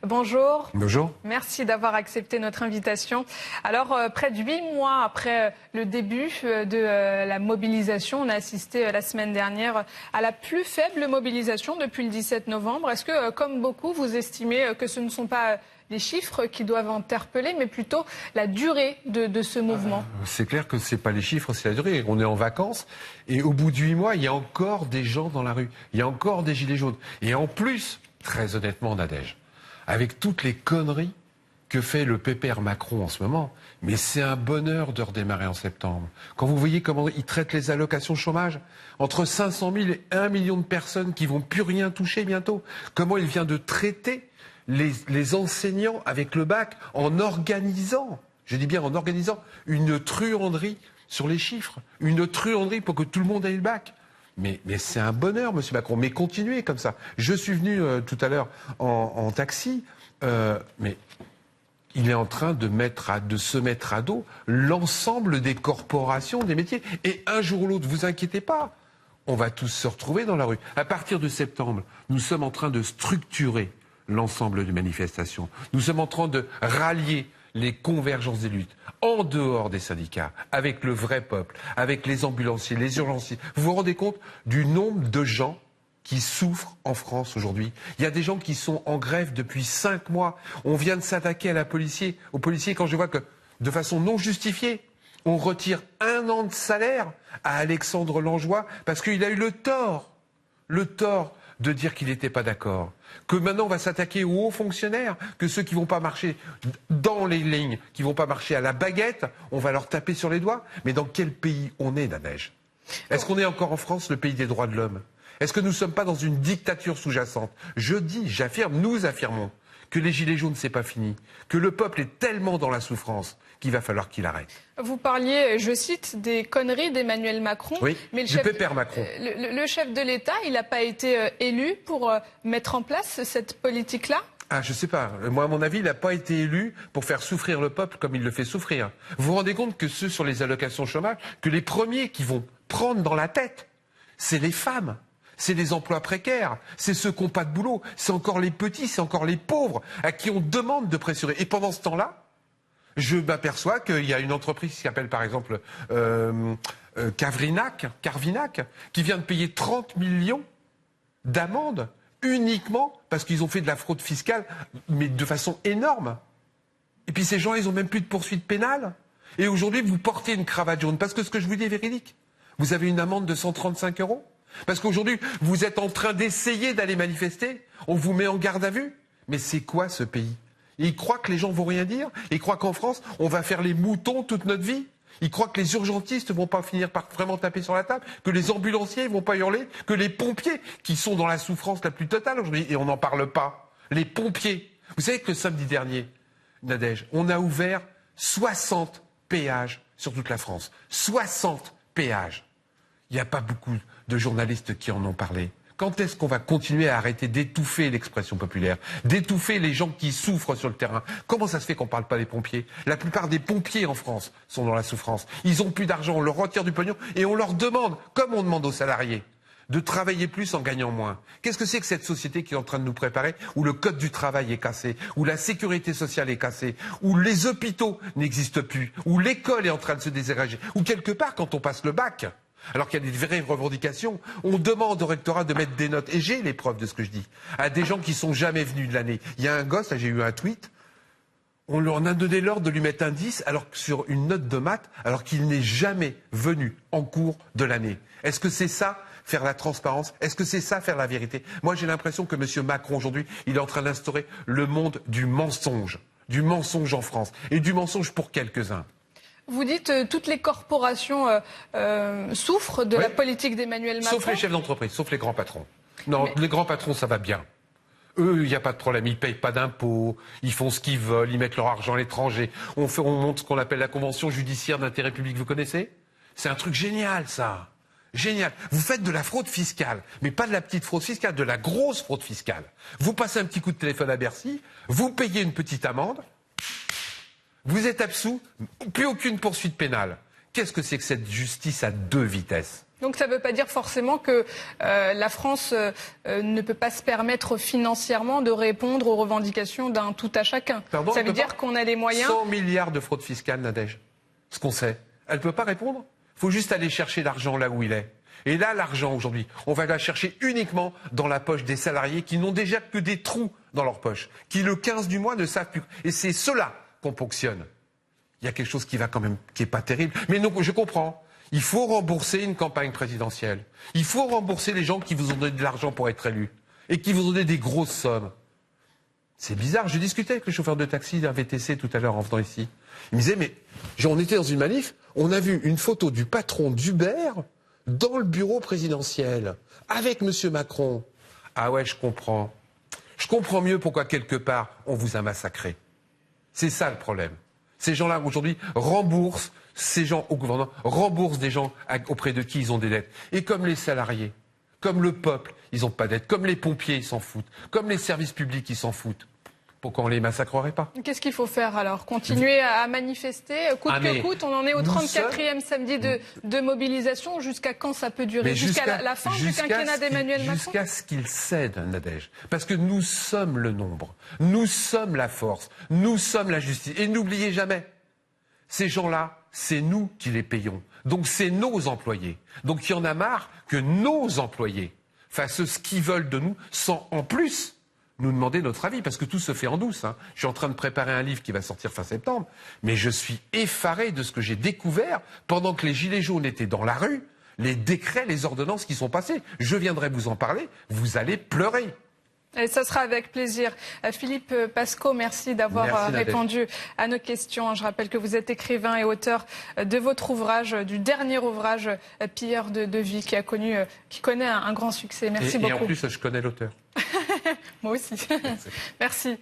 Bonjour. Bonjour. Merci d'avoir accepté notre invitation. Alors, près de 8 mois après le début de la mobilisation, on a assisté la semaine dernière à la plus faible mobilisation depuis le 17 novembre. Est-ce que, comme beaucoup, vous estimez que ce ne sont pas les chiffres qui doivent interpeller, mais plutôt la durée de ce mouvement? C'est clair que ce n'est pas les chiffres, c'est la durée. On est en vacances et au bout de 8 mois, il y a encore des gens dans la rue. Il y a encore des gilets jaunes. Et en plus, très honnêtement, Nadège, avec toutes les conneries que fait le pépère Macron en ce moment, mais c'est un bonheur de redémarrer en septembre. Quand vous voyez comment il traite les allocations chômage, entre 500 000 et 1 million de personnes qui vont plus rien toucher bientôt, comment il vient de traiter les enseignants avec le bac en organisant, je dis bien en organisant, une truanderie sur les chiffres, une truanderie pour que tout le monde ait le bac. Mais c'est un bonheur, monsieur Macron, mais continuez comme ça. Je suis venu tout à l'heure en taxi, mais il est en train de se mettre à dos l'ensemble des corporations, des métiers. Et un jour ou l'autre, vous inquiétez pas, on va tous se retrouver dans la rue. À partir de septembre, nous sommes en train de structurer l'ensemble des manifestations. Nous sommes en train de rallier les convergences des luttes en dehors des syndicats, avec le vrai peuple, avec les ambulanciers, les urgencistes. Vous vous rendez compte du nombre de gens qui souffrent en France aujourd'hui? Il y a des gens qui sont en grève depuis 5 mois. On vient de s'attaquer aux policiers quand je vois que, de façon non justifiée, on retire 1 an de salaire à Alexandre Langeois parce qu'il a eu le tort de dire qu'il n'était pas d'accord. Que maintenant on va s'attaquer aux hauts fonctionnaires, que ceux qui vont pas marcher dans les lignes, qui vont pas marcher à la baguette, on va leur taper sur les doigts. Mais dans quel pays on est, Nadège? Est-ce qu'on est encore en France, le pays des droits de l'homme? Est-ce que nous ne sommes pas dans une dictature sous-jacente? J'affirme, nous affirmons que les gilets jaunes, c'est pas fini, que le peuple est tellement dans la souffrance qu'il va falloir qu'il arrête. Vous parliez, je cite, des conneries d'Emmanuel Macron. Oui, mais du pépère Macron. Le chef de l'État, il n'a pas été élu pour mettre en place cette politique-là? Ah, je sais pas. Moi, à mon avis, il n'a pas été élu pour faire souffrir le peuple comme il le fait souffrir. Vous vous rendez compte que ceux sur les allocations chômage, que les premiers qui vont prendre dans la tête, c'est les femmes. C'est les emplois précaires, c'est ceux qui n'ont pas de boulot, c'est encore les petits, c'est encore les pauvres à qui on demande de pressurer. Et pendant ce temps-là, je m'aperçois qu'il y a une entreprise qui s'appelle par exemple Carvinac, qui vient de payer 30 millions d'amende uniquement parce qu'ils ont fait de la fraude fiscale, mais de façon énorme. Et puis ces gens, ils n'ont même plus de poursuite pénale. Et aujourd'hui, vous portez une cravate jaune, parce que ce que je vous dis est véridique. Vous avez une amende de 135 €. Parce qu'aujourd'hui, vous êtes en train d'essayer d'aller manifester, on vous met en garde à vue. Mais c'est quoi ce pays? Ils croient que les gens vont rien dire? Ils croient qu'en France, on va faire les moutons toute notre vie? Ils croient que les urgentistes vont pas finir par vraiment taper sur la table? Que les ambulanciers vont pas hurler? Que les pompiers, qui sont dans la souffrance la plus totale aujourd'hui, et on n'en parle pas, les pompiers. Vous savez que le samedi dernier, Nadège, on a ouvert 60 péages sur toute la France. 60 péages. Il n'y a pas beaucoup de journalistes qui en ont parlé. Quand est-ce qu'on va continuer à arrêter d'étouffer l'expression populaire, d'étouffer les gens qui souffrent sur le terrain? Comment ça se fait qu'on ne parle pas des pompiers? La plupart des pompiers en France sont dans la souffrance. Ils n'ont plus d'argent, on leur retire du pognon et on leur demande, comme on demande aux salariés, de travailler plus en gagnant moins. Qu'est-ce que c'est que cette société qui est en train de nous préparer, où le code du travail est cassé, où la sécurité sociale est cassée, où les hôpitaux n'existent plus, où l'école est en train de se désagréger, où quelque part, quand on passe le bac, alors qu'il y a des vraies revendications, on demande au rectorat de mettre des notes, et j'ai les preuves de ce que je dis, à des gens qui sont jamais venus de l'année. Il y a un gosse, là j'ai eu un tweet, on leur a donné l'ordre de lui mettre un 10 alors que sur une note de maths, alors qu'il n'est jamais venu en cours de l'année. Est-ce que c'est ça, faire la transparence? Est-ce que c'est ça, faire la vérité? Moi j'ai l'impression que M. Macron aujourd'hui, il est en train d'instaurer le monde du mensonge en France, et du mensonge pour quelques-uns. Vous dites toutes les corporations souffrent de la politique d'Emmanuel Macron. Sauf les chefs d'entreprise, sauf les grands patrons. Non, les grands patrons, ça va bien. Eux, il n'y a pas de problème, ils ne payent pas d'impôts, ils font ce qu'ils veulent, ils mettent leur argent à l'étranger. On monte ce qu'on appelle la convention judiciaire d'intérêt public, vous connaissez? C'est un truc génial, ça. Génial. Vous faites de la fraude fiscale, mais pas de la petite fraude fiscale, de la grosse fraude fiscale. Vous passez un petit coup de téléphone à Bercy, vous payez une petite amende, vous êtes absous, plus aucune poursuite pénale. Qu'est-ce que c'est que cette justice à 2 vitesses? Donc ça ne veut pas dire forcément que la France ne peut pas se permettre financièrement de répondre aux revendications d'un tout à chacun. Pardon, ça veut dire qu'on a les moyens... 100 milliards de fraude fiscale, Nadège. Ce qu'on sait. Elle ne peut pas répondre. Il faut juste aller chercher l'argent là où il est. Et là, l'argent, aujourd'hui, on va la chercher uniquement dans la poche des salariés qui n'ont déjà que des trous dans leur poche, qui le 15 du mois ne savent plus. Et c'est cela qu'on ponctionne. Il y a quelque chose qui va quand même, qui est pas terrible. Mais non, je comprends. Il faut rembourser une campagne présidentielle. Il faut rembourser les gens qui vous ont donné de l'argent pour être élus. Et qui vous ont donné des grosses sommes. C'est bizarre. Je discutais avec le chauffeur de taxi d'un VTC tout à l'heure en venant ici. Il me disait, mais on était dans une manif, on a vu une photo du patron d'Uber dans le bureau présidentiel, avec M. Macron. Ah ouais, je comprends. Je comprends mieux pourquoi, quelque part, on vous a massacré. C'est ça le problème. Ces gens-là, aujourd'hui, remboursent, ces gens au gouvernement, remboursent des gens auprès de qui ils ont des dettes. Et comme les salariés, comme le peuple, ils n'ont pas de dettes. Comme les pompiers, ils s'en foutent. Comme les services publics, ils s'en foutent. Pourquoi on ne les massacrerait pas? Qu'est-ce qu'il faut faire alors? Continuer à manifester coûte que coûte? On en est au 34e samedi de mobilisation. Jusqu'à quand ça peut durer? Jusqu'à la fin du quinquennat d'Emmanuel Macron? Jusqu'à ce qu'il cède, Nadège. Parce que nous sommes le nombre. Nous sommes la force. Nous sommes la justice. Et n'oubliez jamais, ces gens-là, c'est nous qui les payons. Donc c'est nos employés. Donc il y en a marre que nos employés fassent ce qu'ils veulent de nous sans en plus nous demander notre avis, parce que tout se fait en douce. Je suis en train de préparer un livre qui va sortir fin septembre, mais je suis effaré de ce que j'ai découvert pendant que les Gilets jaunes étaient dans la rue, les décrets, les ordonnances qui sont passées. Je viendrai vous en parler, vous allez pleurer. Et ça sera avec plaisir. Philippe Pascot, merci d'avoir répondu à nos questions. Je rappelle que vous êtes écrivain et auteur de votre ouvrage, du dernier ouvrage, Pilleurs de vie, qui connaît un grand succès. Merci beaucoup. Et en plus, je connais l'auteur. Moi aussi. Merci.